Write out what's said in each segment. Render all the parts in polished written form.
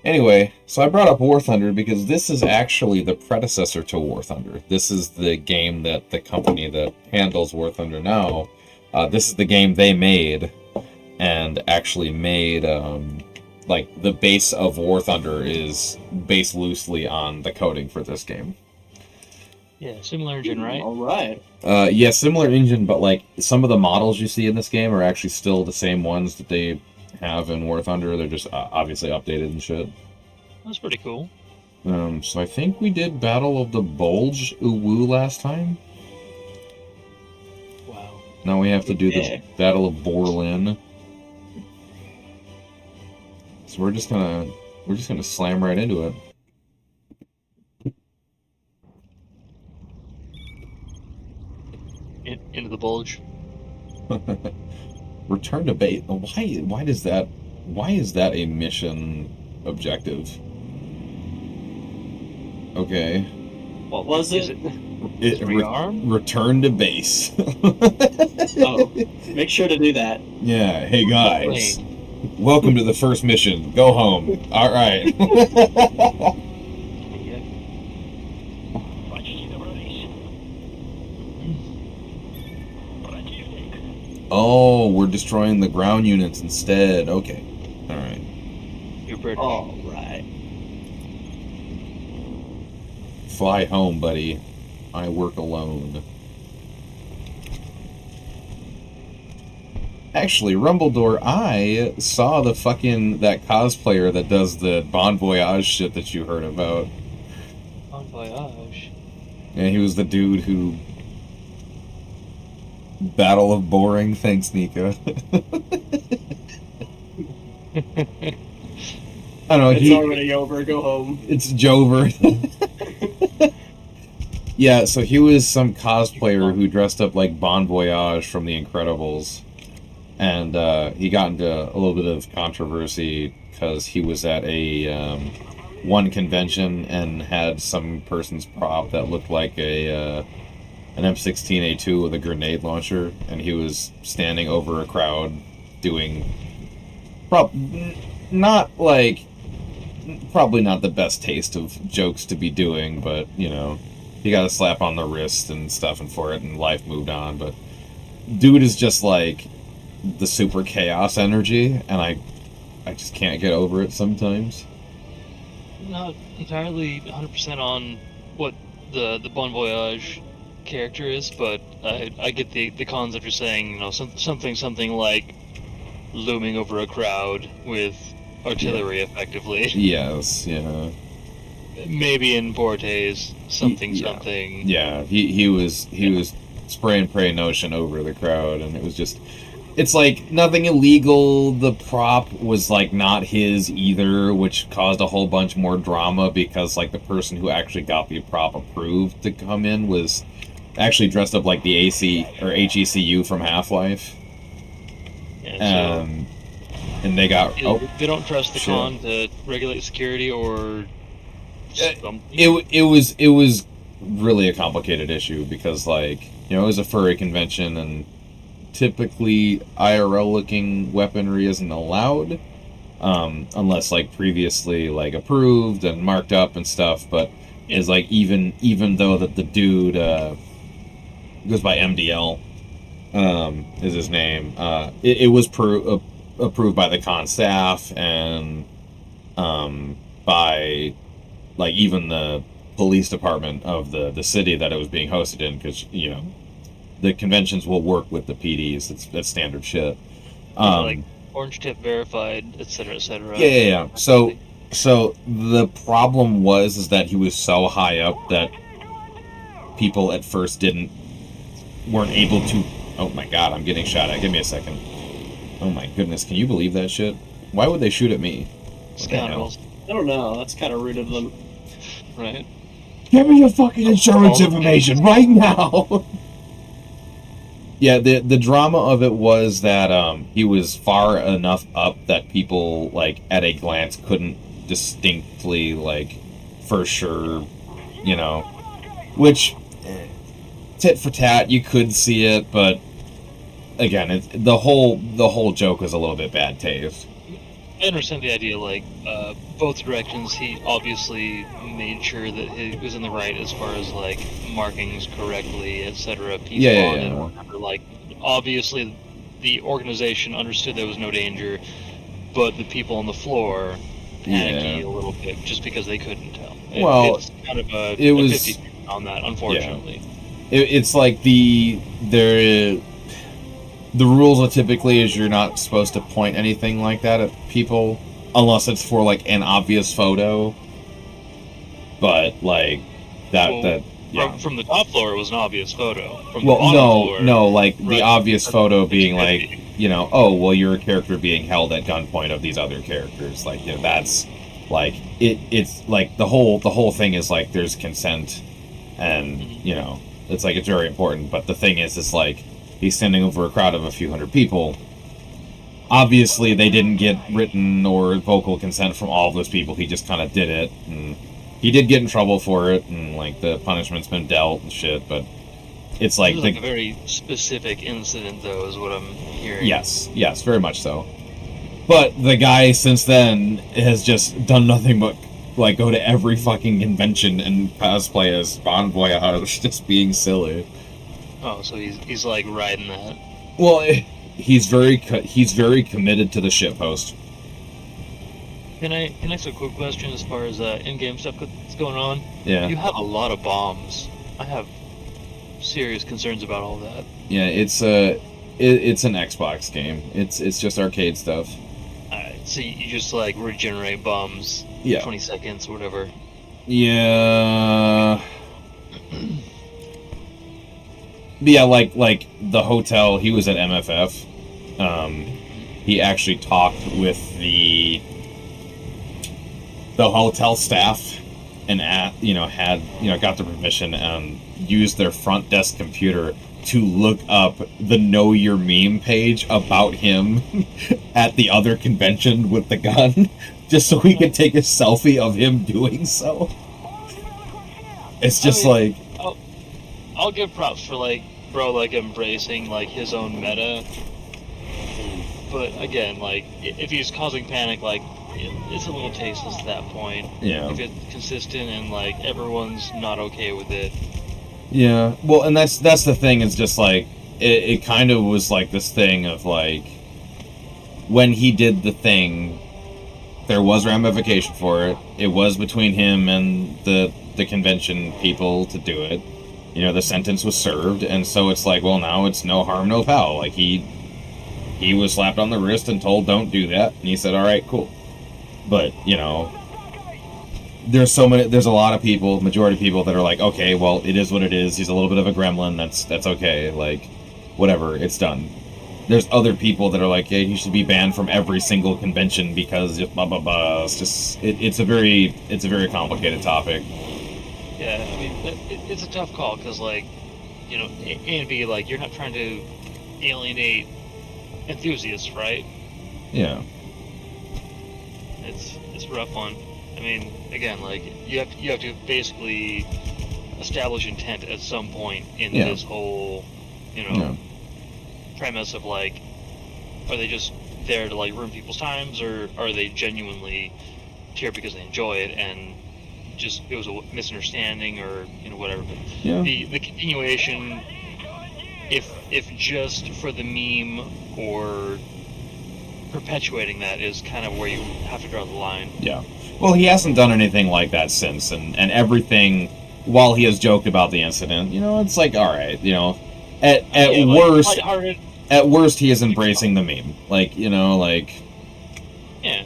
Anyway, so I brought up War Thunder because this is actually the predecessor to War Thunder. This is the game that the company that handles War Thunder now, this is the game they made, and actually made, like, the base of War Thunder is based loosely on the coding for this game. Yeah, similar engine, right? All right. Yeah, similar engine, but, like, some of the models you see in this game are actually still the same ones that they have in War Thunder. They're just obviously updated and shit. That's pretty cool. So I think we did Battle of the Bulge Uwu last time. Wow. Now we have to do the Battle of Borlin. So we're just gonna slam right into it. Into the bulge. Return to base. Why is that a mission objective? Okay. What was it? Return to base. Oh, make sure to do that. Yeah. Hey guys, welcome to the first mission. Go home. All right. Oh, we're destroying the ground units instead. Okay. All right. You're pretty. All right. Fly home, buddy. I work alone. Actually, Rumbledore, I saw that cosplayer that does the Bon Voyage shit that you heard about. Bon Voyage? Yeah, he was the dude who... Battle of Boring. Thanks, Nika. I don't know. It's already over. Go home. It's Jover. Yeah, so he was some cosplayer who dressed up like Bon Voyage from The Incredibles. And he got into a little bit of controversy because he was at a one convention and had some person's prop that looked like an M16A2 with a grenade launcher, and he was standing over a crowd doing probably not the best taste of jokes to be doing, but, you know, he got a slap on the wrist and stuff and for it, and life moved on. But dude is just like the super chaos energy, and I just can't get over it sometimes. Not entirely 100% on what the Bon Voyage character is, but I get the concept you're saying. You know, something like looming over a crowd with artillery, effectively. Yes, yeah. Maybe in Bortes, something. Yeah, he was spray and pray notion over the crowd, and it was just, it's like nothing illegal. The prop was like not his either, which caused a whole bunch more drama because like the person who actually got the prop approved to come in was actually dressed up like the AC or HECU from Half-Life. Yeah, so and they got they don't trust the con to regulate security or something. It was really a complicated issue because, like, you know, it was a furry convention and typically IRL looking weaponry isn't allowed unless like previously like approved and marked up and stuff. But is like even though that the dude goes by MDL is his name, it was approved by the con staff and by like even the police department of the city that it was being hosted in, because, you know, the conventions will work with the PDs. That's standard shit. Like orange tip verified, etc., etc. Yeah. So the problem is that he was so high up that people at first weren't able to. Oh my god, I'm getting shot at. Give me a second. Oh my goodness, can you believe that shit? Why would they shoot at me? Scoundrels. I don't know. That's kind of rude of them. Right. Give me your fucking insurance information right now. Yeah, the drama of it was that he was far enough up that people, like, at a glance couldn't distinctly, like, for sure, you know, which, tit for tat, you could see it, but again, the whole joke was a little bit bad taste. I understand the idea, like, both directions, he obviously made sure that he was in the right as far as, like, markings correctly, etc. People Yeah, on yeah, it, yeah. whatever. Like, obviously, the organization understood there was no danger, but the people on the floor panicky Yeah. a little bit just because they couldn't tell. Well, It's kind of a it 50 was on that, yeah. unfortunately. It's like the rules are typically is you're not supposed to point anything like that at people unless it's for like an obvious photo. But like Well, that yeah. from the top floor, it was an obvious photo. From the Well, bottom floor, no, like the right, obvious photo it's being like, iffy. oh, well, you're a character being held at gunpoint of these other characters. Like, that's like it's like the whole thing is like there's consent, and it's like it's very important. But the thing is, it's like he's standing over a crowd of a few hundred people. Obviously, they didn't get written or vocal consent from all of those people. He just kind of did it, and he did get in trouble for it, and like the punishment's been dealt and shit. But it's This like is like a very specific incident, though, is what I'm hearing. yes, very much so. But the guy since then has just done nothing but like go to every fucking convention and cosplay as Bon Voyage, just being silly. Oh, so he's like riding that. Well, he's very committed to the shitpost. Can I ask a quick question as far as in-game stuff that's going on? Yeah, You have a lot of bombs. I have serious concerns about all that. yeah. It's an Xbox game. It's just arcade stuff. Alright, so you just like regenerate bombs, Yeah. 20 seconds or whatever. Yeah. Yeah, like the hotel. He was at MFF. He actually talked with the hotel staff and got the permission and used their front desk computer to look up the Know Your Meme page about him at the other convention with the gun, just so he could take a selfie of him doing so. It's just like, I'll give props for like bro like embracing like his own meta. But again, like if he's causing panic, like it's a little tasteless at that point. yeah. If it's consistent and like everyone's not okay with it. Yeah, well, and that's the thing. Is just like it kind of was like this thing of like when he did the thing, there was ramification for it. It was between him and the convention people to do it. The sentence was served, and so it's like, well, now it's no harm, no foul. Like he was slapped on the wrist and told, don't do that, and he said, all right, cool. But there's a lot of people, majority of people that are like, okay, well, it is what it is. He's a little bit of a gremlin. That's okay. Like, whatever, it's done. There's other people that are like, yeah, he should be banned from every single convention because just blah blah blah. It's just it's a very complicated topic. Yeah, I mean it's a tough call because like A and B, like you're not trying to alienate enthusiasts, right? Yeah. It's a rough one. I mean, again, like you have to basically establish intent at some point in this whole, premise of like, are they just there to like ruin people's times, or are they genuinely here because they enjoy it and just it was a misunderstanding or whatever. But Yeah. the continuation, if just for the meme or perpetuating that is kind of where you have to draw the line. Yeah. Well, he hasn't done anything like that since, and everything. While he has joked about the incident, it's like, all right, at worst, lighthearted. at worst, he is embracing the meme. Like, like. Yeah.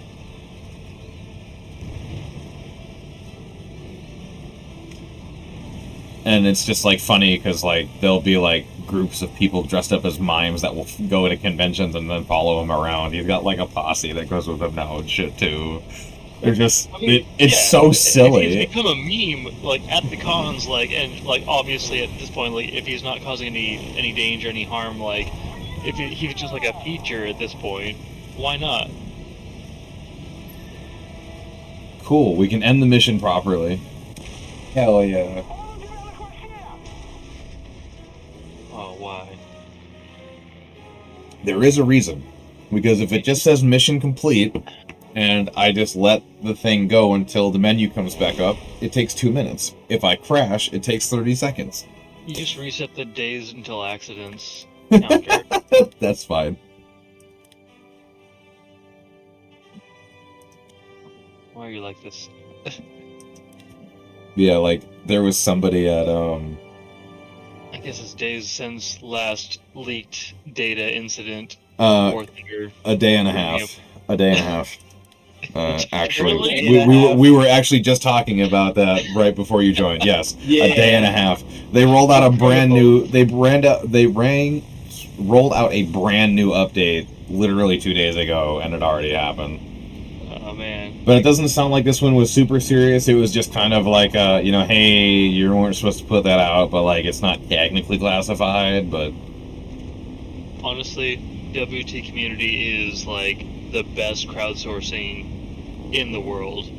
And it's just like funny because like there'll be like groups of people dressed up as mimes that will go to conventions and then follow him around. He's got like a posse that goes with him now and shit too. They're just it's so silly. If he's become a meme like at the cons, like and like obviously at this point, like if he's not causing any danger, any harm, like if he's just like a feature at this point, why not? Cool. We can end the mission properly. Hell yeah. Oh, why? There is a reason. Because if it just says mission complete, and I just let the thing go until the menu comes back up. It takes 2 minutes. If I crash, it takes 30 seconds. You just reset the days until accidents counter. That's fine. Why are you like this? Yeah, like, there was somebody at, I guess it's days since last leaked data incident. a day and a half. A day and a half. Actually, Really? we were actually just talking about that right before you joined. Yes, Yeah. a day and a half. They rolled out a brand new. Rolled out a brand new update literally 2 days ago, and it already happened. Oh man. But it doesn't sound like this one was super serious. It was just kind of like, hey, you weren't supposed to put that out, but like it's not technically classified. But Honestly, WT community is like the best crowdsourcing in the world.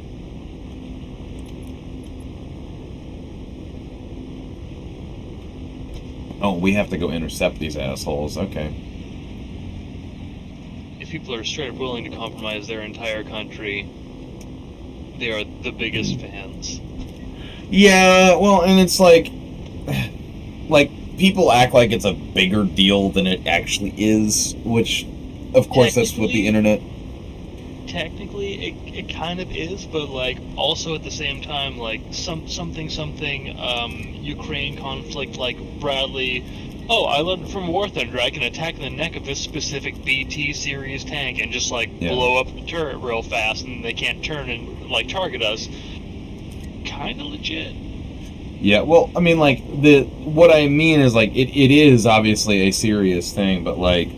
oh, we have to go intercept these assholes. Okay. If people are straight up willing to compromise their entire country, they are the biggest fans. Yeah, well, and it's like people act like it's a bigger deal than it actually is, which, of course, that's with the internet. Technically, it kind of is, but like also at the same time, like something Ukraine conflict, like Bradley. Oh, I learned from War Thunder I can attack the neck of this specific BT series tank and just like blow up the turret real fast, and they can't turn and like target us. Kind of legit. Yeah, well, I mean, like what I mean is like it is obviously a serious thing, but like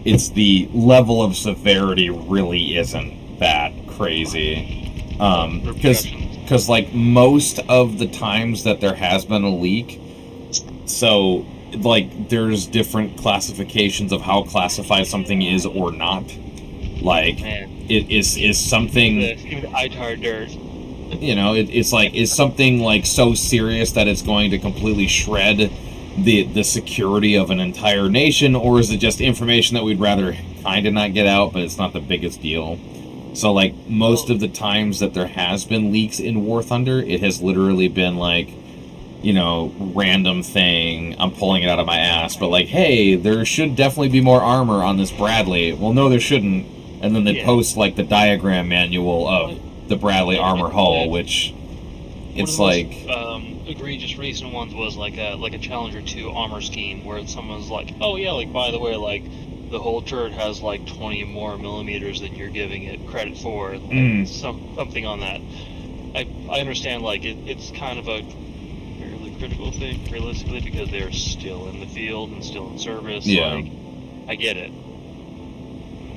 it's the level of severity really isn't that crazy. Because like most of the times that there has been a leak, so like there's different classifications of how classified something is or not. Like it is something. Give the ITAR dirt. It's like, is something like so serious that it's going to completely shred the security of an entire nation, or is it just information that we'd rather kind of not get out, but it's not the biggest deal? So like most of the times that there has been leaks in War Thunder, it has literally been like, random thing, I'm pulling it out of my ass, but like, hey, there should definitely be more armor on this Bradley. Well, no, there shouldn't. And then they post like the diagram manual of the Bradley armor hull, which it's like egregious recent ones was like a Challenger 2 armor scheme where someone's like, oh yeah, like by the way, like the whole turret has like 20 more millimeters than you're giving it credit for, like, something on that. I understand like it's kind of a fairly critical thing realistically because they're still in the field and still in service. Yeah. Like, I get it.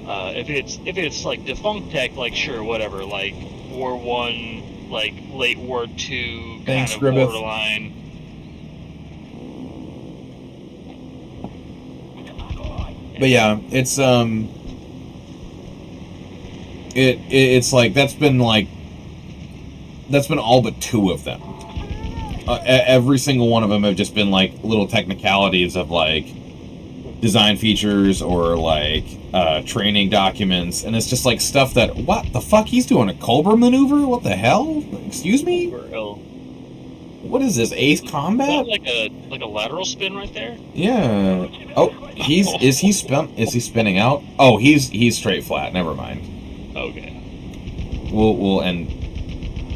If it's like defunct tech, like sure, whatever, like War 1, like late War 2 kind of borderline. But yeah, it's it's like that's been all but 2 of them. Every single one of them have just been like little technicalities of like design features or like training documents, and it's just like stuff that, what the fuck, he's doing a Cobra maneuver? What the hell? Excuse me? What is this, Ace Combat? Is that like a lateral spin right there? Yeah. Oh, is he spinning out? Oh, he's straight flat. Never mind. Okay. We'll end.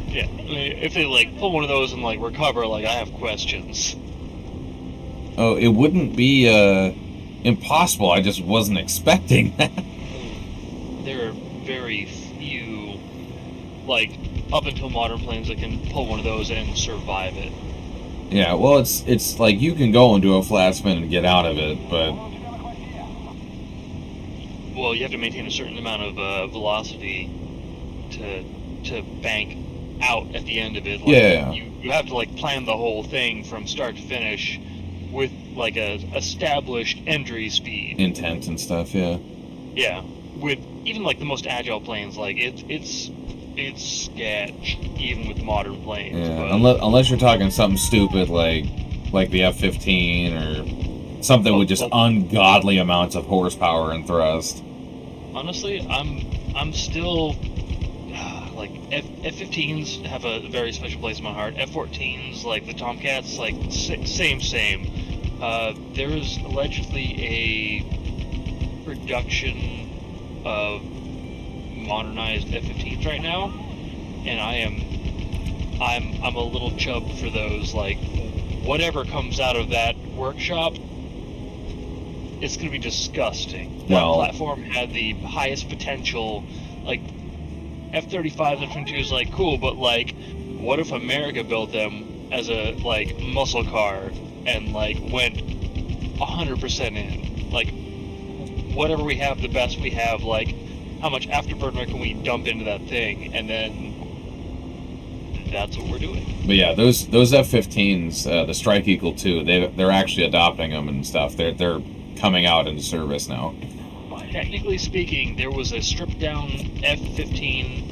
Yeah, I mean, if they like pull one of those and like recover, like I have questions. Oh, it wouldn't be impossible. I just wasn't expecting that. There are very few, like up until modern planes, that can pull one of those and survive it. Yeah, well, it's like you can go and do a flat spin and get out of it, but well, you have to maintain a certain amount of velocity to bank out at the end of it. Like, yeah. You have to like plan the whole thing from start to finish with like a established entry speed, intent and stuff. Yeah. Yeah, with even like the most agile planes, like it's sketch even with modern planes. Yeah, but unless you're talking something stupid like the F-15 or something with just ungodly amounts of horsepower and thrust. Honestly, I'm still F-15s have a very special place in my heart. F-14s, like the Tomcats, like same. There is allegedly a production of modernized F-15s right now, and I'm a little chub for those. Like, whatever comes out of that workshop, it's gonna be disgusting. That platform had the highest potential. Like, F-35s, F-22s, like, cool, but like, what if America built them as a like muscle car and like went 100% in? Like, whatever we have, the best we have. Like, how much afterburner can we dump into that thing, and then that's what we're doing. But yeah, those F-15s, the Strike Eagle 2, they're actually adopting them and stuff. They're coming out into service now. Technically speaking, there was a stripped down F-15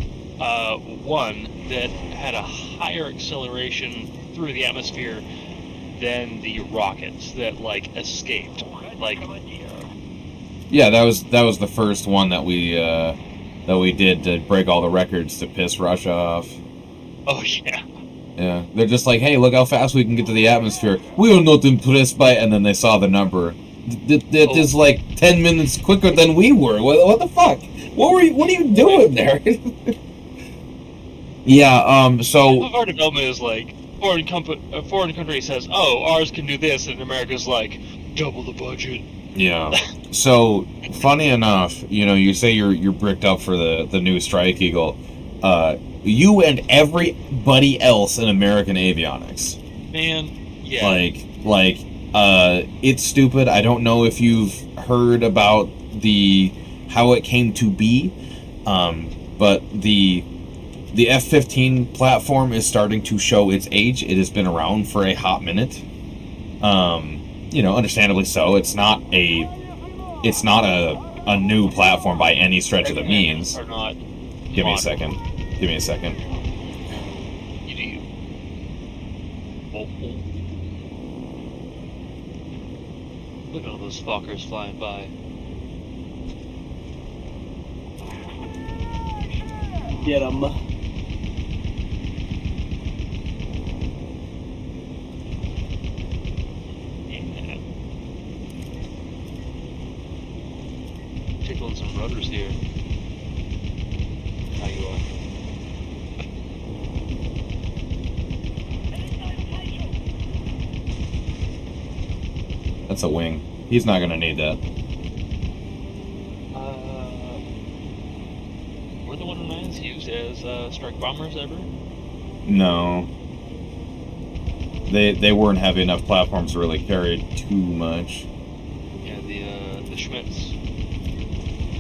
1 that had a higher acceleration through the atmosphere than the rockets that like escaped. Like, yeah, that was the first one that we did to break all the records to piss Russia off. Oh yeah. Yeah, they're just like, hey, look how fast we can get to the atmosphere. We are not impressed by, and then they saw the number. That is like 10 minutes quicker than we were. What the fuck? What are you doing there? Yeah. So our development is like a foreign country says, "Oh, ours can do this," and America's like, double the budget. Yeah. So funny enough, you say you're bricked up for the new Strike Eagle. You and everybody else in American avionics. Man, yeah. Like, it's stupid. I don't know if you've heard about how it came to be, but the F-15 platform is starting to show its age. It has been around for a hot minute. Understandably so. It's not a new platform by any stretch of the means. Give me a second. You do. Oh. Look at all those fuckers flying by. Get 'em. Yeah. Tickling some rudders here. How you are? That's a wing. He's not gonna need that. Were the 109s used as strike bombers ever? No. They weren't heavy enough platforms to really carry too much. Yeah, the Schmitz.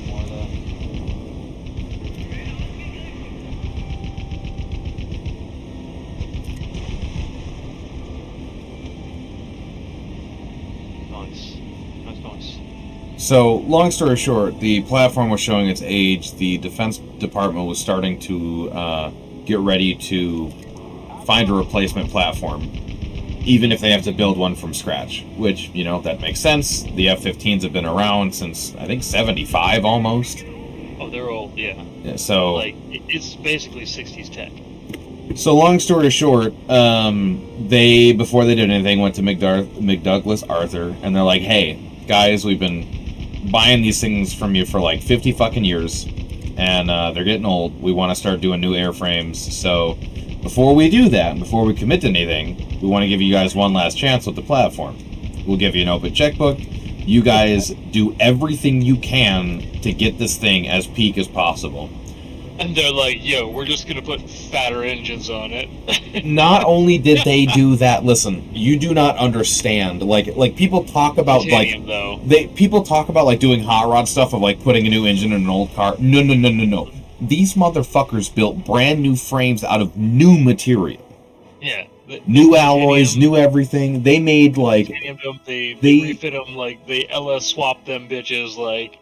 More of that. Nice. So, long story short, the platform was showing its age. The Defense Department was starting to get ready to find a replacement platform, even if they have to build one from scratch, which, that makes sense. The F-15s have been around since, I think, 75 almost. Oh, they're old, yeah. Yeah, so... Like, it's basically 60s tech. So, long story short, before they did anything, went to McDouglas Arthur, and they're like, hey, guys, we've been buying these things from you for like 50 fucking years, and they're getting old. We want to start doing new airframes, so before we do that, before we commit to anything, we want to give you guys one last chance with the platform. We'll give you an open checkbook. You guys do everything you can to get this thing as peak as possible. And they're like, yo, we're just going to put fatter engines on it. Not only did they do that, listen, you do not understand. Like people talk about Titanium, though. People talk about like doing hot rod stuff of like putting a new engine in an old car. No. These motherfuckers built brand new frames out of new material. Yeah. New alloys, new everything. They made like they refit them, like they LS swapped them bitches, like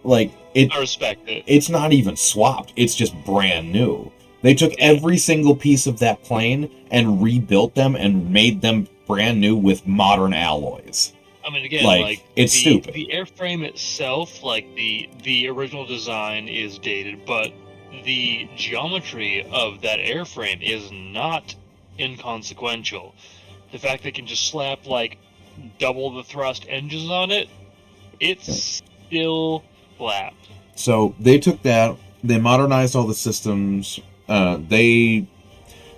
it. I respect it. It's not even swapped. It's just brand new. They took every single piece of that plane and rebuilt them and made them brand new with modern alloys. I mean, again, it's stupid. The airframe itself, like the original design, is dated, but the geometry of that airframe is not inconsequential. The fact they can just slap like double the thrust engines on it, it's still flat. So they took that, they modernized all the systems. They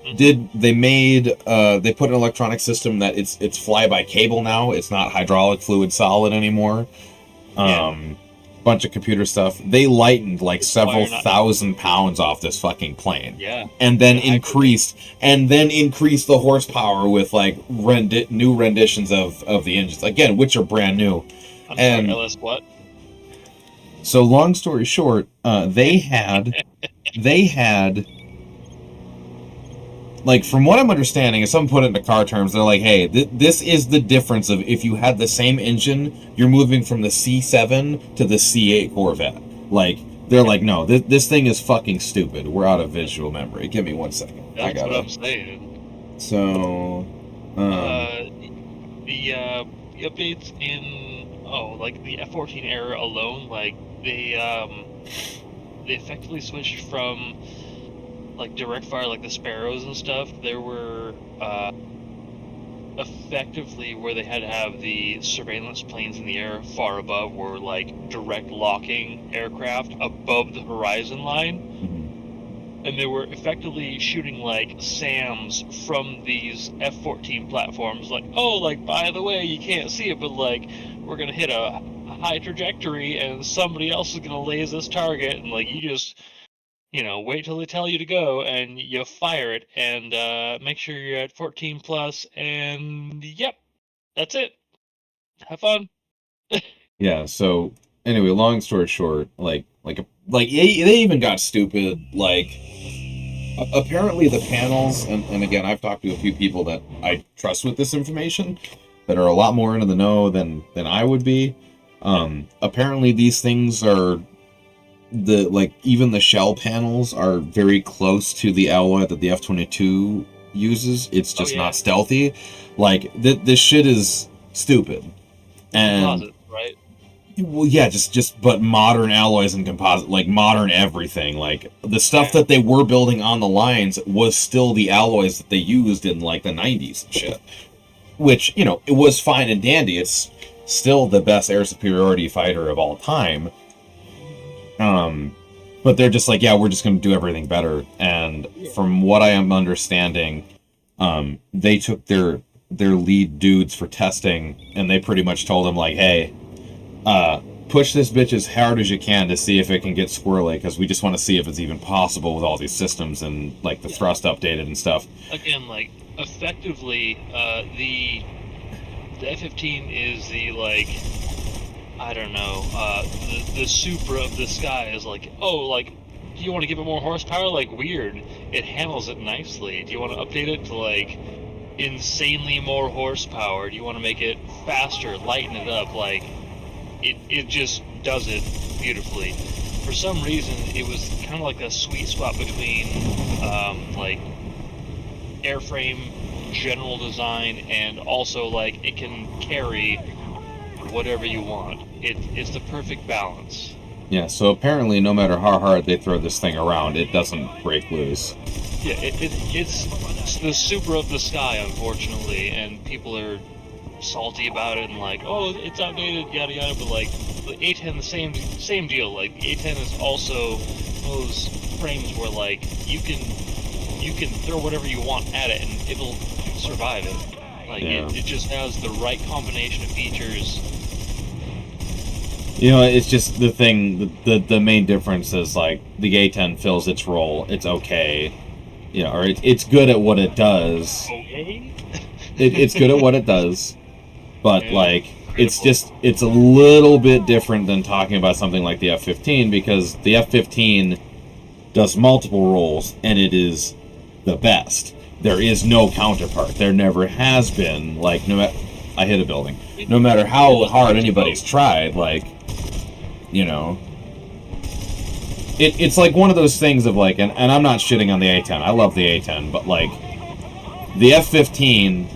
put an electronic system that it's fly by cable now. It's not hydraulic fluid solid anymore. Bunch of computer stuff. They lightened like several thousand pounds off this fucking plane. Yeah. And then increased the horsepower with like new renditions of the engines again, which are brand new. Sorry, LS what? So long story short, they had like, from what I'm understanding, if someone put it into car terms, they're like, hey, this is the difference of if you had the same engine, you're moving from the C7 to the C8 Corvette. Like, they're like, no, this thing is fucking stupid. We're out of visual memory. Give me 1 second. That's what I'm saying. So, the updates in, like the F-14 era alone, like, they effectively switched from like direct fire, like the Sparrows and stuff. There were effectively where they had to have the surveillance planes in the air far above were like direct locking aircraft above the horizon line, and they were effectively shooting like SAMs from these F-14 platforms. Like, oh, like by the way, you can't see it, but like we're gonna hit a high trajectory, and somebody else is gonna laze this target, and like you just wait till they tell you to go, and you fire it, and make sure you're at 14 plus, and yep, that's it. Have fun. yeah. So anyway, long story short, like they even got stupid. Like, apparently the panels, and again, I've talked to a few people that I trust with this information, that are a lot more into the know than I would be. Apparently these things are. Even the shell panels are very close to the alloy that the F-22 uses. It's just not stealthy. Like, this shit is stupid. And composite, right? Well, yeah, but modern alloys and composite, like modern everything. Like, the stuff that they were building on the lines was still the alloys that they used in like the 90s and shit. Which, it was fine and dandy. It's still the best air superiority fighter of all time. But they're just like, yeah, we're just going to do everything better. And from what I am understanding, they took their lead dudes for testing, and they pretty much told them like, hey, push this bitch as hard as you can to see if it can get squirrely, because we just want to see if it's even possible with all these systems and like the thrust updated and stuff. Again, like effectively, the F-15 is the like. I don't know, the Supra of the sky is like, oh, like, do you want to give it more horsepower? Like, weird. It handles it nicely. Do you want to update it to, like, insanely more horsepower? Do you want to make it faster, lighten it up? Like, it just does it beautifully. For some reason, it was kind of like a sweet spot between, like, airframe general design and also, like, it can carry whatever you want. It's the perfect balance. Yeah, so apparently no matter how hard they throw this thing around, it doesn't break loose. Yeah, it's the Supra of the sky, unfortunately, and people are salty about it and like, oh, it's outdated, yada yada, but like, the A-10, the same deal. Like, the A-10 is also those frames where like, you can throw whatever you want at it and it'll survive it. Like, it just has the right combination of features. It's just the thing, the main difference is, like, the A-10 fills its role, it's okay, or it's good at what it does. Okay? It's good at what it does, but, like, it's a little bit different than talking about something like the F-15, because the F-15 does multiple roles, and it is the best. There is no counterpart. There never has been. Like, I hit a building. No matter how hard anybody's tried, like, it's like one of those things of like, and I'm not shitting on the A-10. I love the A-10, but like, the F-15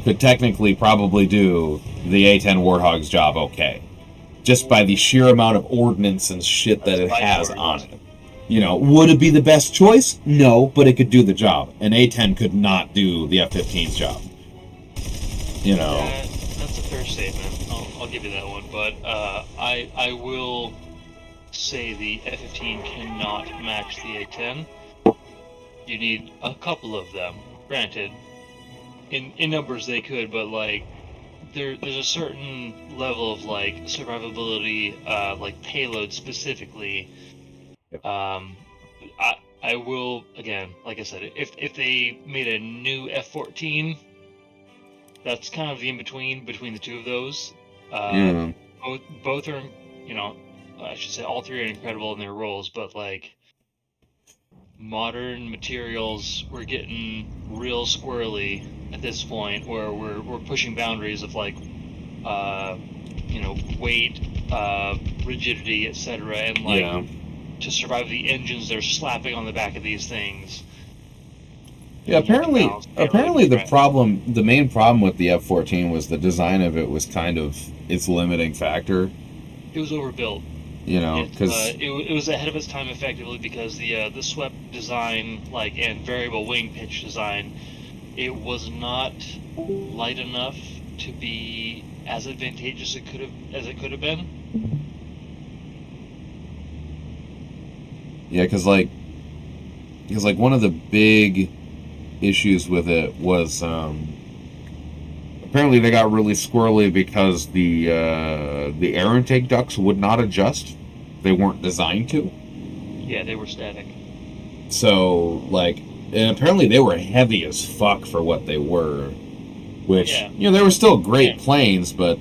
could technically probably do the A-10 Warthog's job okay, just by the sheer amount of ordnance and shit that it has on it. Would it be the best choice? No, but it could do the job. An A10 could not do the F-15's job. That's a fair statement. I'll give you that one. But I will say the F-15 cannot match the A-10. You need a couple of them. Granted, in numbers they could, but like there's a certain level of like survivability, like payload specifically. Yep. I will, again, like I said, if they made a new F-14, that's kind of the in-between between the two of those. Both are, I should say all three are incredible in their roles, but like modern materials, we're getting real squirrely at this point, where we're pushing boundaries of like, weight, rigidity, etc., and like to survive the engines they're slapping on the back of these things. Yeah, apparently the main problem with the F-14 was the design of it was kind of its limiting factor. It was overbuilt. Because it was ahead of its time effectively because the swept design, like, and variable wing pitch design, it was not light enough to be as advantageous as it could have been. Yeah, because one of the big issues with it was apparently they got really squirrely because the air intake ducts would not adjust. They weren't designed to. Yeah, they were static. So and apparently they were heavy as fuck for what they were, which they were still great planes, but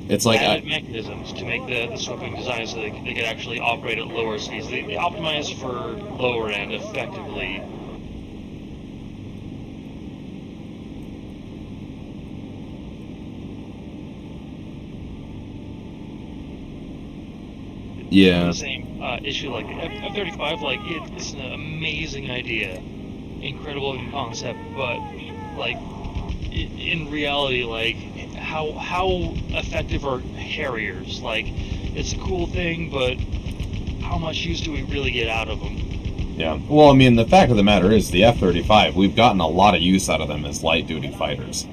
it's like added mechanisms to make the sweeping design so they could actually operate at lower speeds. They optimized for lower end effectively. Yeah. The same issue, like F-35, like it's an amazing idea, incredible in concept, but like in reality, like how effective are Harriers? Like, it's a cool thing, but how much use do we really get out of them? Yeah. Well, I mean, the fact of the matter is, the F-35, we've gotten a lot of use out of them as light-duty fighters.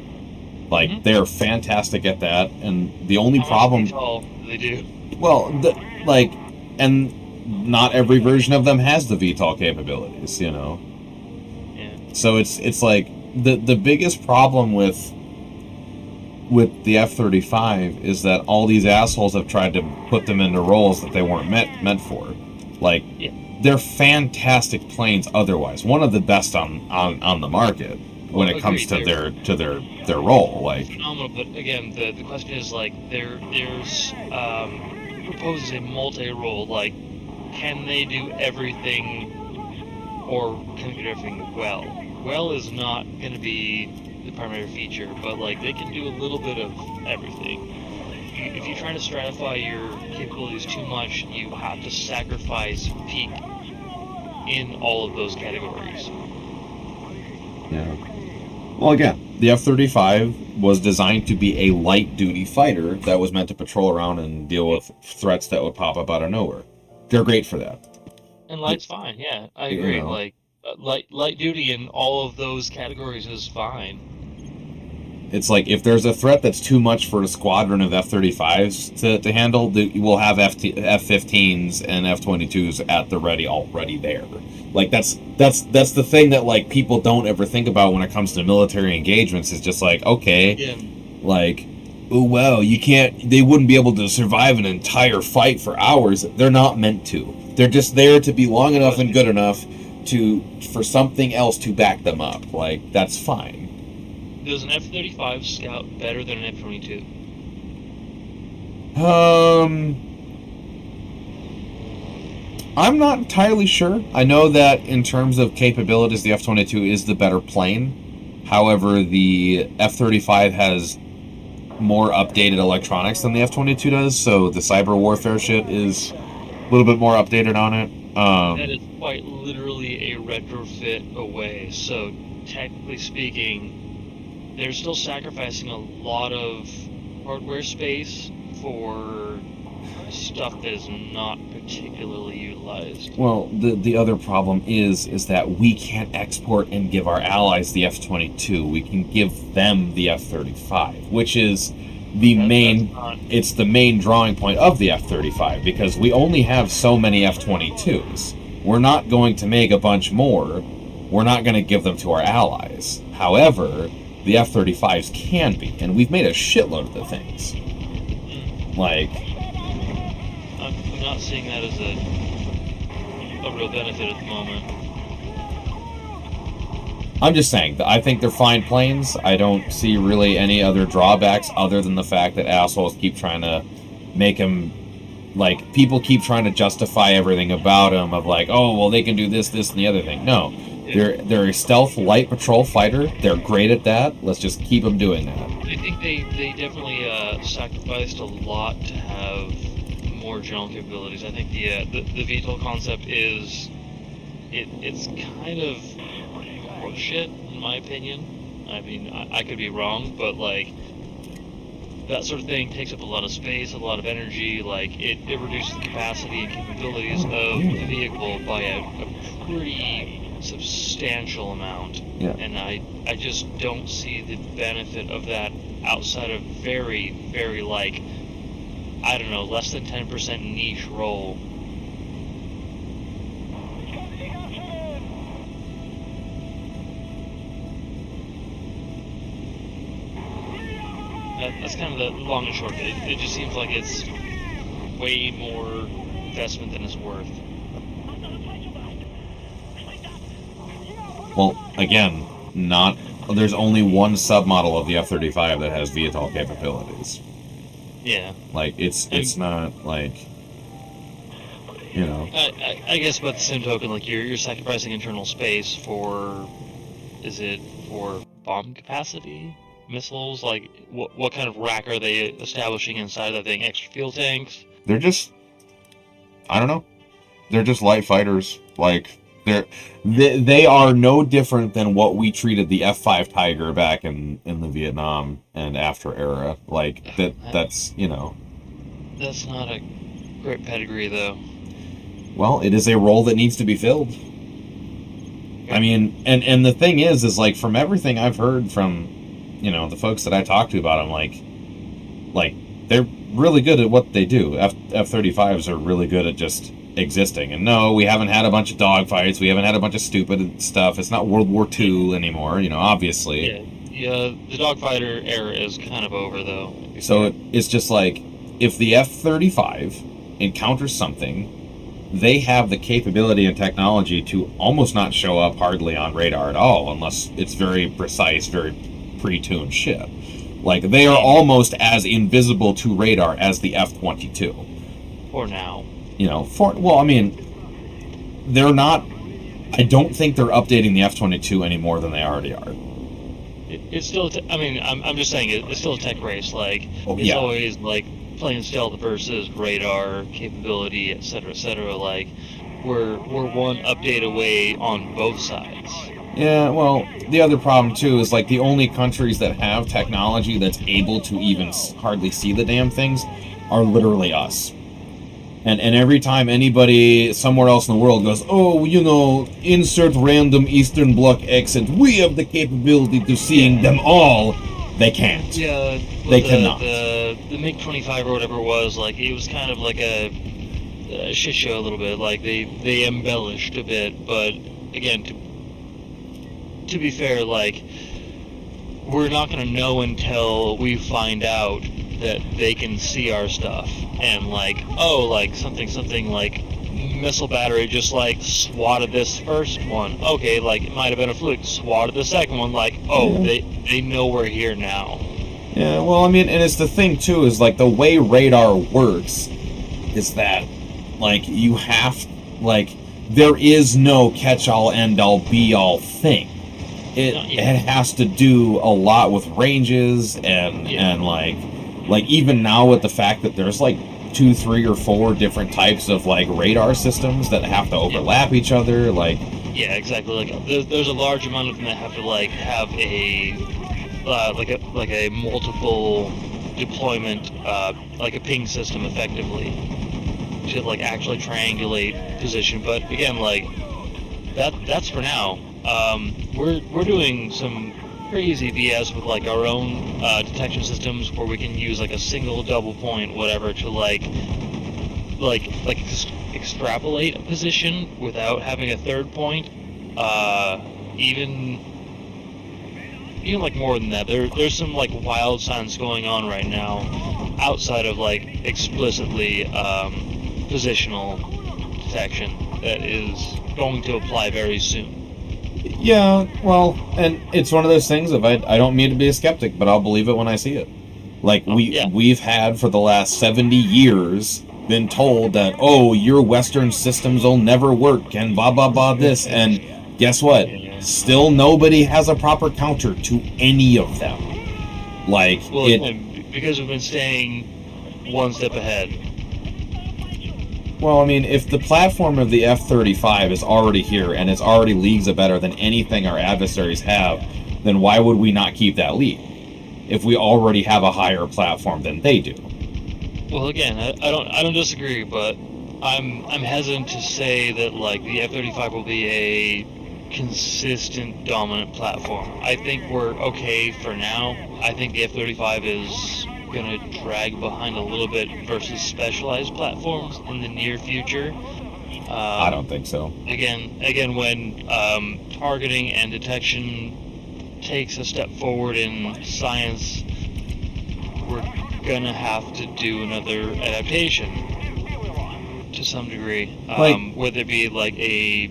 Like, they're fantastic at that, and the only problem... How they do. Well, and not every version of them has the VTOL capabilities, Yeah. So it's like, the biggest problem with the F-35 is that all these assholes have tried to put them into roles that they weren't meant for. Like, they're fantastic planes otherwise. One of the best on the market when it comes to their role. Like, phenomenal, but again, the question is like there's proposes a multi-role. Like, can they do everything, or can they do everything well? Well is not going to be the primary feature, but like they can do a little bit of everything. If you try to stratify your capabilities too much, you have to sacrifice peak in all of those categories. Yeah. Well, again, the F-35 was designed to be a light-duty fighter that was meant to patrol around and deal with threats that would pop up out of nowhere. They're great for that. And light's fine, yeah, I agree. Like, light duty in all of those categories is fine. It's like, if there's a threat that's too much for a squadron of F-35s to handle, we'll have F-15s and F-22s at the ready, already there. Like, that's the thing that, like, people don't ever think about when it comes to military engagements, is just like, okay, like, oh, wow, they wouldn't be able to survive an entire fight for hours. They're not meant to. They're just there to be long enough and good enough for something else to back them up. Like, that's fine. Does an F-35 scout better than an F-22? I'm not entirely sure. I know that in terms of capabilities, the F-22 is the better plane. However, the F-35 has more updated electronics than the F-22 does, so the cyber warfare shit is a little bit more updated on it. That is quite literally a retrofit away, so technically speaking, they're still sacrificing a lot of hardware space for stuff that is not particularly utilized. Well, the other problem is that we can't export and give our allies the F-22. We can give them the F-35, which is it's the main drawing point of the F-35, because we only have so many F-22s. We're not going to make a bunch more. We're not going to give them to our allies. However, the F-35s can be, and we've made a shitload of the things. Like, I'm not seeing that as a real benefit at the moment. I'm just saying, I think they're fine planes. I don't see really any other drawbacks other than the fact that assholes keep trying to make them, like, people keep trying to justify everything about them of like, oh, well, they can do this, this, and the other thing. No, they're a stealth light patrol fighter. They're great at that. Let's just keep them doing that. I think they definitely sacrificed a lot to have more general capabilities. I think the VTOL concept is it's kind of horseshit in my opinion. I mean, I could be wrong, but like that sort of thing takes up a lot of space, a lot of energy. Like it reduces the capacity and capabilities of the vehicle by a pretty substantial amount. Yeah. And I just don't see the benefit of that outside of very, very, like, I don't know, less than 10% niche role. That's kind of the long and short of it. It just seems like it's way more investment than it's worth. Well, again, there's only one submodel of the F-35 that has VTOL capabilities. Yeah. Like, it's not, like, you know. I guess, by the same token, like, you're sacrificing internal space for, is it for bomb capacity? Missiles? Like, what kind of rack are they establishing inside that thing? Extra fuel tanks? They're just, I don't know. They're just light fighters. Like, they are no different than what we treated the F-5 Tiger back in the Vietnam and after era. Like, that's, you know. That's not a great pedigree, though. Well, it is a role that needs to be filled. I mean, and the thing is like, from everything I've heard from, you know, the folks that I talk to about them, like they're really good at what they do. F-35s are really good at just existing. And no, we haven't had a bunch of dogfights. We haven't had a bunch of stupid stuff. It's not World War II anymore, you know, obviously. Yeah, the dogfighter era is kind of over, though. So it's just like, if the F-35 encounters something, they have the capability and technology to almost not show up hardly on radar at all, unless it's very precise, very pre-tuned shit. Like, they are almost as invisible to radar as the F-22. For now. You know, I mean, they're not, I don't think they're updating the F-22 any more than they already are. It's still, I mean, I'm just saying, it's still a tech race. Like, it's always, like, playing stealth versus radar capability, et cetera, like, we're one update away on both sides. Yeah, well, the other problem, too, is, like, the only countries that have technology that's able to even hardly see the damn things are literally us. And every time anybody somewhere else in the world goes, oh, you know, insert random Eastern Bloc accent, we have the capability to seeing them all, they can't. Yeah, they cannot. The MiG-25 or whatever it was, like, it was kind of like a shit show a little bit. Like, they embellished a bit, but again, to be fair, like, we're not going to know until we find out that they can see our stuff. And, like, oh, like, something like missile battery just, like, swatted this first one. Okay, like, it might have been a fluke. Swatted the second one, like, oh, they know we're here now. Yeah, well, I mean, and it's the thing, too, is, like, the way radar works is that, like, you have, like, there is no catch-all, end-all, be-all thing. It has to do a lot with ranges and like even now with the fact that there's like 2, 3, or 4 different types of like radar systems that have to overlap each other, like. Yeah, exactly. Like there's a large amount of them that have to like have a like a multiple deployment like a ping system effectively to like actually triangulate position. But again, like that's for now. We're doing some crazy BS with like our own detection systems where we can use like a single double point whatever to extrapolate a position without having a third point. Even like more than that. There's some like wild science going on right now outside of like explicitly positional detection that is going to apply very soon. Yeah, well, and it's one of those things of I don't mean to be a skeptic, but I'll believe it when I see it. Like we've had for the last 70 years been told that, oh, your Western systems will never work and blah blah blah this, and guess what? Still nobody has a proper counter to any of them. Like because we've been staying one step ahead. Well, I mean, if the platform of the F-35 is already here and it's already leagues better than anything our adversaries have, then why would we not keep that lead? If we already have a higher platform than they do. Well, again, I don't disagree, but I'm hesitant to say that like the F-35 will be a consistent dominant platform. I think we're okay for now. I think the F-35 is gonna drag behind a little bit versus specialized platforms in the near future. I don't think so. Again, when targeting and detection takes a step forward in science, we're gonna have to do another adaptation to some degree. Whether it be like a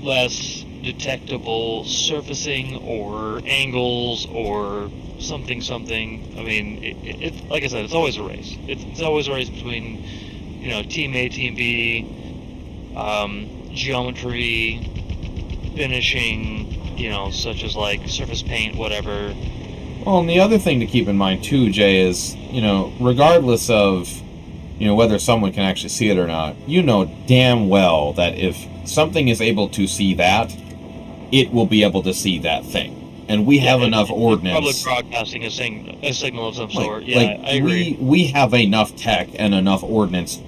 less detectable surfacing or angles or something. I mean, it's like I said, it's always a race. It's always a race between, Team A, Team B, geometry, finishing, such as like surface paint, whatever. Well, and the other thing to keep in mind too, Jay, is, regardless of, whether someone can actually see it or not, damn well that if something is able to see that, it will be able to see that thing. And we have enough ordnance. Public broadcasting a signal of some sort. I agree. We have enough tech and enough ordnance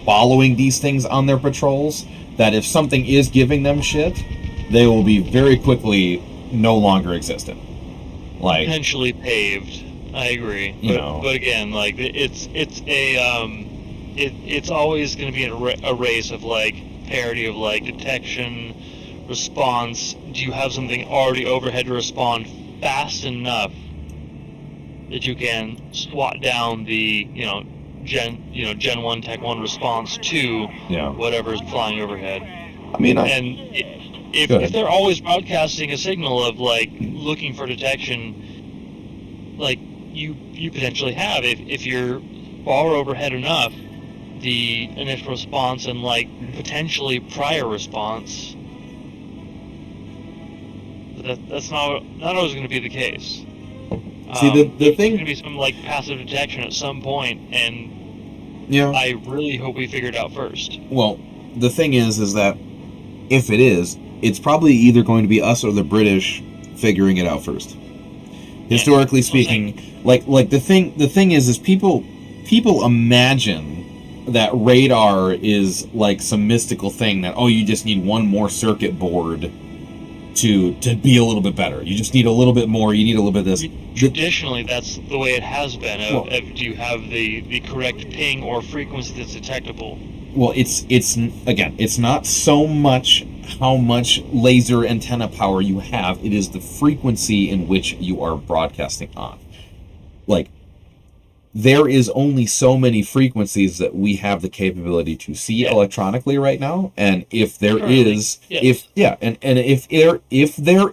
following these things on their patrols that if something is giving them shit, they will be very quickly no longer existent. Like Potentially paved. I agree. But again, like it's always going to be a race of like parity of like detection, response. Do you have something already overhead to respond fast enough that you can swat down the Gen 1 Tech 1 response to whatever's flying overhead? I mean, if they're always broadcasting a signal of like looking for detection, like you potentially have if you're far overhead enough, the initial response and like potentially prior response. That's not always going to be the case. See, the thing... There's going to be some, like, passive detection at some point, and I really hope we figure it out first. Well, the thing is that if it is, it's probably either going to be us or the British figuring it out first. Historically speaking, like the thing is people imagine that radar is like some mystical thing that, you just need one more circuit board to be a little bit better. You just need a little bit more. You need a little bit of this. Traditionally, that's the way it has been. Do you have the correct ping or frequency that's detectable? Well, it's not so much how much laser antenna power you have. It is the frequency in which you are broadcasting on. Like, there is only so many frequencies that we have the capability to see electronically right now, and if there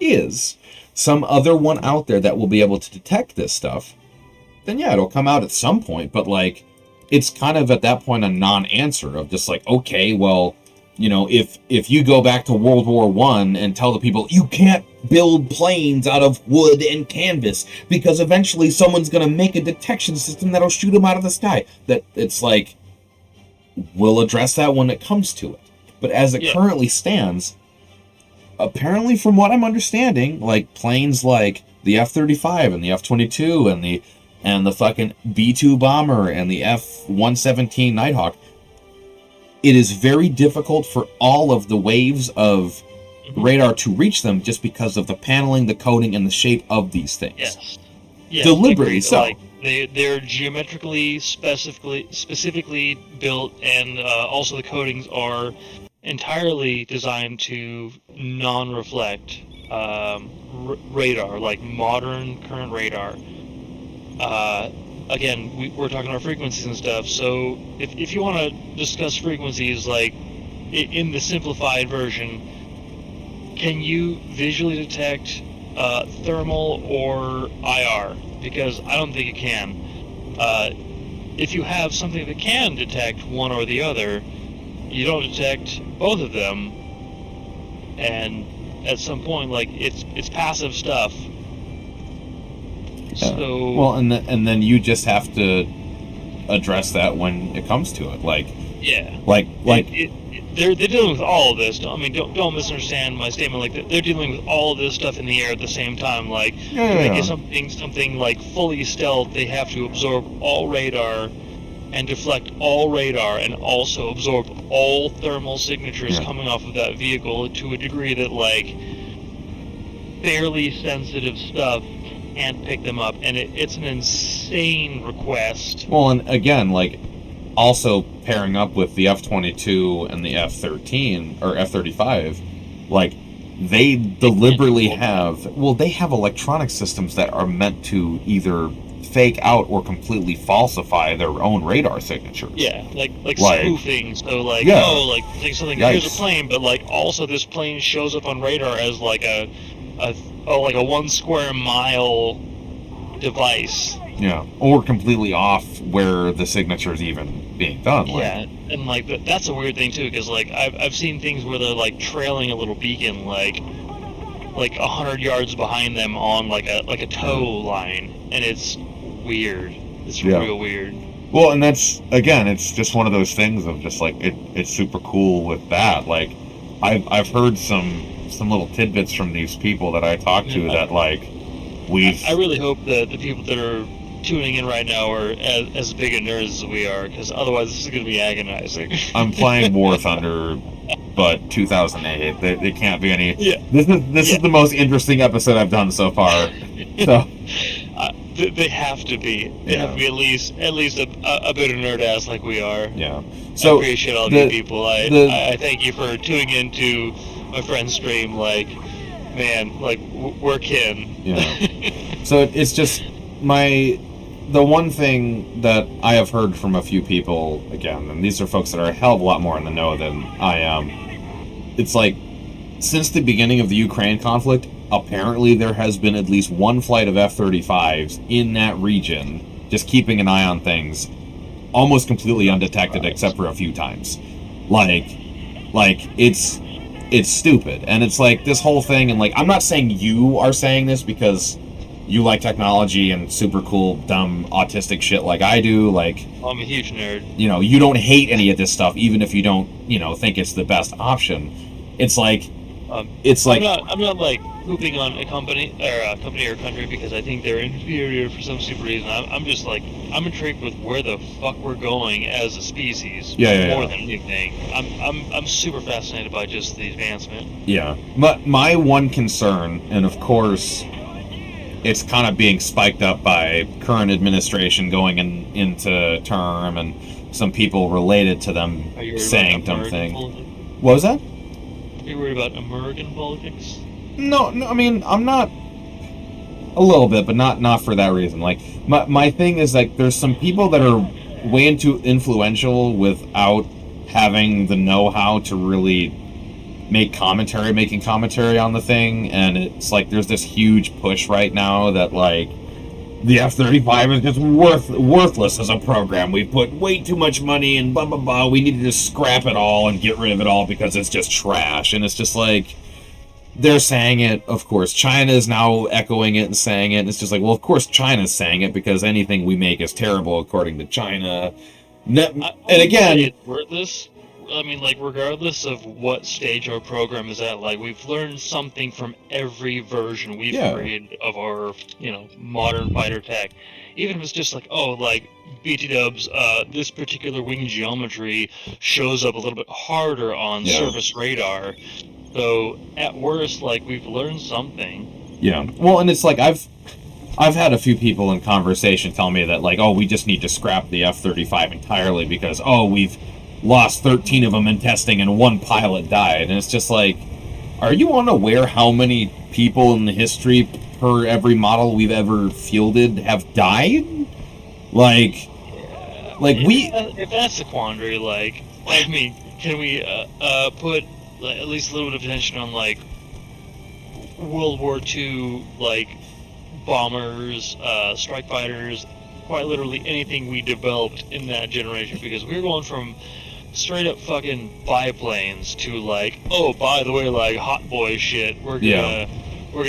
is some other one out there that will be able to detect this stuff, then it'll come out at some point. But like, it's kind of at that point a non-answer of just like, okay, well, if you go back to World War I and tell the people you can't build planes out of wood and canvas because eventually someone's going to make a detection system that'll shoot them out of the sky, that it's like, we'll address that when it comes to it. But as it currently stands, apparently from what I'm understanding, like planes like the F-35 and the F-22 and the and the fucking B-2 bomber and the F-117 Nighthawk, it is very difficult for all of the waves of radar to reach them just because of the paneling, the coating, and the shape of these things. Yes. Yes, Deliberately so. Like they're geometrically specifically built, and also the coatings are entirely designed to non-reflect radar, like modern current radar. Again, we're talking about frequencies and stuff, so if you want to discuss frequencies, like in the simplified version, can you visually detect thermal or IR? Because I don't think it can. If you have something that can detect one or the other, you don't detect both of them, and at some point, like, it's passive stuff. So well, and then you just have to address that when it comes to it, like they're dealing with all of this. Don't misunderstand my statement. Like, they're dealing with all of this stuff in the air at the same time. Like, to make it something like fully stealth, they have to absorb all radar and deflect all radar, and also absorb all thermal signatures coming off of that vehicle to a degree that, like, barely sensitive stuff can't pick them up, and it's an insane request. Well, and again, like, also pairing up with the F-22 and the F-13 or F-35, like, they deliberately have electronic systems that are meant to either fake out or completely falsify their own radar signatures. Yeah, like spoofing. So think something. Yikes. Here's a plane, but like also this plane shows up on radar as like a 1 square mile device. Yeah, or completely off where the signature is even being done. Yeah, and like that's a weird thing too, because like I've seen things where they're like trailing a little beacon like 100 yards behind them on like a tow line, and it's weird. It's real weird. Well, and that's, again, it's just one of those things of just like it's super cool with that. Like, I've heard some little tidbits from these people that I talk to that like I really hope that the people that are tuning in right now are as big a nerds as we are, because otherwise this is going to be agonizing. I'm playing War Thunder, but 2008. They can't be any. Yeah. This is the most interesting episode I've done so far. So. They have to be. They have to be at least a bit of nerd ass like we are. Yeah. So I appreciate all you people. I thank you for tuning into my friend's stream. Like, man, like we're kin. Yeah. So it's just the one thing that I have heard from a few people, again, and these are folks that are a hell of a lot more in the know than I am. It's like, since the beginning of the Ukraine conflict, apparently there has been at least one flight of F-35s in that region, just keeping an eye on things, almost completely undetected except for a few times. Like it's stupid. And it's like this whole thing, and like, I'm not saying you are saying this because you like technology and super cool, dumb, autistic shit like I do. Like, I'm a huge nerd. You know, you don't hate any of this stuff, even if you don't, think it's the best option. It's like, I'm not like pooping on a company or country because I think they're inferior for some stupid reason. I'm just like, I'm intrigued with where the fuck we're going as a species. More than anything. I'm super fascinated by just the advancement. Yeah. My one concern, and of course it's kind of being spiked up by current administration going into term and some people related to them saying dumb thing. What was that? Are you worried about American politics? No, I mean, I'm not. A little bit, but not for that reason. Like, my thing is, like, there's some people that are way too influential without having the know-how to really making commentary on the thing, and it's like there's this huge push right now that, like, the F-35 is just worthless as a program. We put way too much money and blah, blah, blah. We need to just scrap it all and get rid of it all because it's just trash. And it's just like, they're saying it. Of course, China is now echoing it and saying it. And it's just like, well, of course China's saying it because anything we make is terrible according to China. And again, it's worthless. I mean, like, regardless of what stage our program is at, like, we've learned something from every version we've Yeah. created of our, modern fighter tech. Even if it's just like, oh, like, BT dubs, this particular wing geometry shows up a little bit harder on Yeah. surface radar. So, at worst, like, we've learned something. Yeah. Well, and it's like, I've had a few people in conversation tell me that, like, oh, we just need to scrap the F-35 entirely because, oh, we've lost 13 of them in testing and one pilot died. And it's just like, are you unaware how many people in the history per every model we've ever fielded have died? Like, If that's the quandary, like, I mean, can we put at least a little bit of attention on, like, World War II, like, bombers, strike fighters, quite literally anything we developed in that generation, because we're going from straight up fucking biplanes to, like, oh, by the way, like, hot boy shit, we're gonna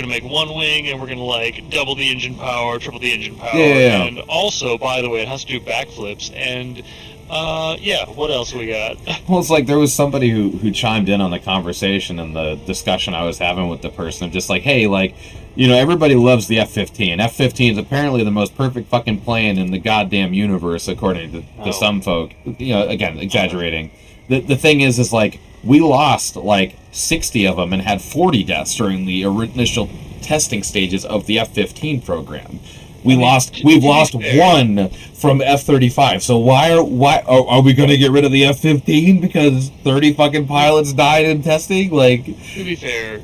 make one wing and we're gonna, like, double the engine power, triple the engine power, and also, by the way, it has to do backflips, and what else we got? Well, it's like there was somebody who chimed in on the conversation and the discussion I was having with the person of just like, hey, like, everybody loves the F-15. F-15 is apparently the most perfect fucking plane in the goddamn universe, according to some folk. Again, exaggerating. The thing is like, we lost like 60 of them and had 40 deaths during the initial testing stages of the F-15 program. We've lost one from F-35. So why are we going to get rid of the F-15 because 30 fucking pilots died in testing? Like, to be fair,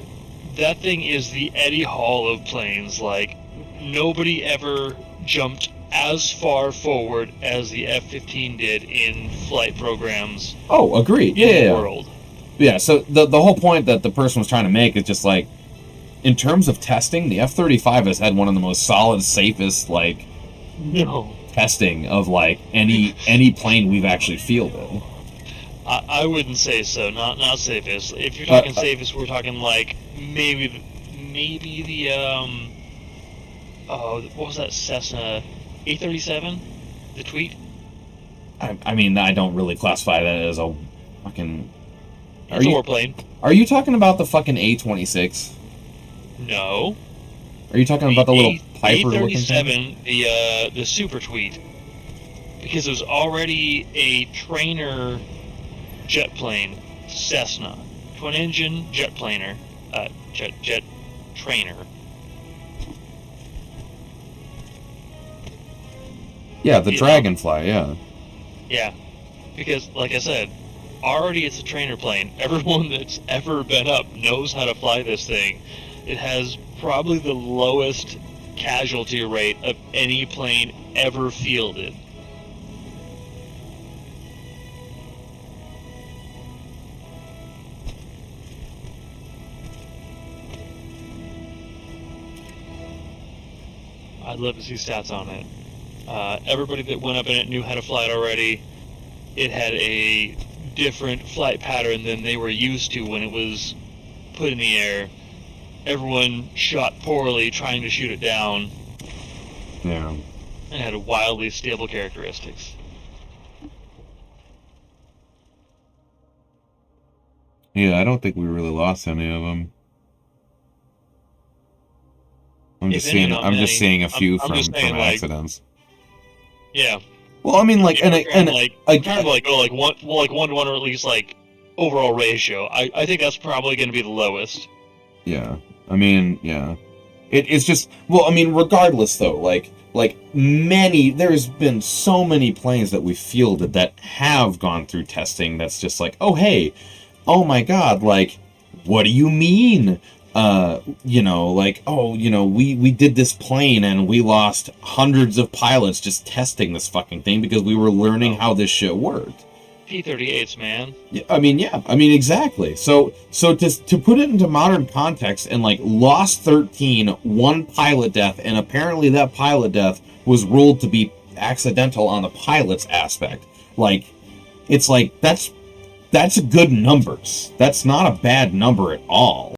that thing is the Eddie Hall of planes. Like, nobody ever jumped as far forward as the F-15 did in flight programs. Oh, agreed. In the world. Yeah. So the whole point that the person was trying to make is just like, in terms of testing, the F-35 has had one of the most solid, safest, like, testing of, like, any plane we've actually fielded. I wouldn't say so. Not safest. If you're talking safest, we're talking, like, maybe the, what was that Cessna A37? The tweet? I mean, I don't really classify that as a fucking... It's a warplane. Are you talking about the fucking A26? No. Are you talking about the little Piper-looking thing? A37, the super tweet, because it was already a trainer jet plane, Cessna, twin-engine jet planer, jet trainer. Yeah, the Dragonfly. Yeah. Yeah, because like I said, already it's a trainer plane. Everyone that's ever been up knows how to fly this thing. It has probably the lowest casualty rate of any plane ever fielded. I'd love to see stats on it. Everybody that went up in it knew how to fly it already. It had a different flight pattern than they were used to when it was put in the air. Everyone shot poorly trying to shoot it down. Yeah. And had wildly stable characteristics. Yeah, I don't think we really lost any of them. I'm just seeing a few from accidents. Yeah. Well, I mean, like, kind of like 1-to-1, or at least like overall ratio. I think that's probably going to be the lowest. Yeah. I mean, yeah. It's just, well, I mean, regardless though, like there's been so many planes that we fielded that have gone through testing that's just like, oh hey, oh my god, like, what do you mean? We did this plane and we lost hundreds of pilots just testing this fucking thing because we were learning how this shit worked. P-38s, man. I mean, exactly. So to put it into modern context and, like, lost 13, one pilot death, and apparently that pilot death was ruled to be accidental on the pilot's aspect. Like, it's like, that's good numbers. That's not a bad number at all.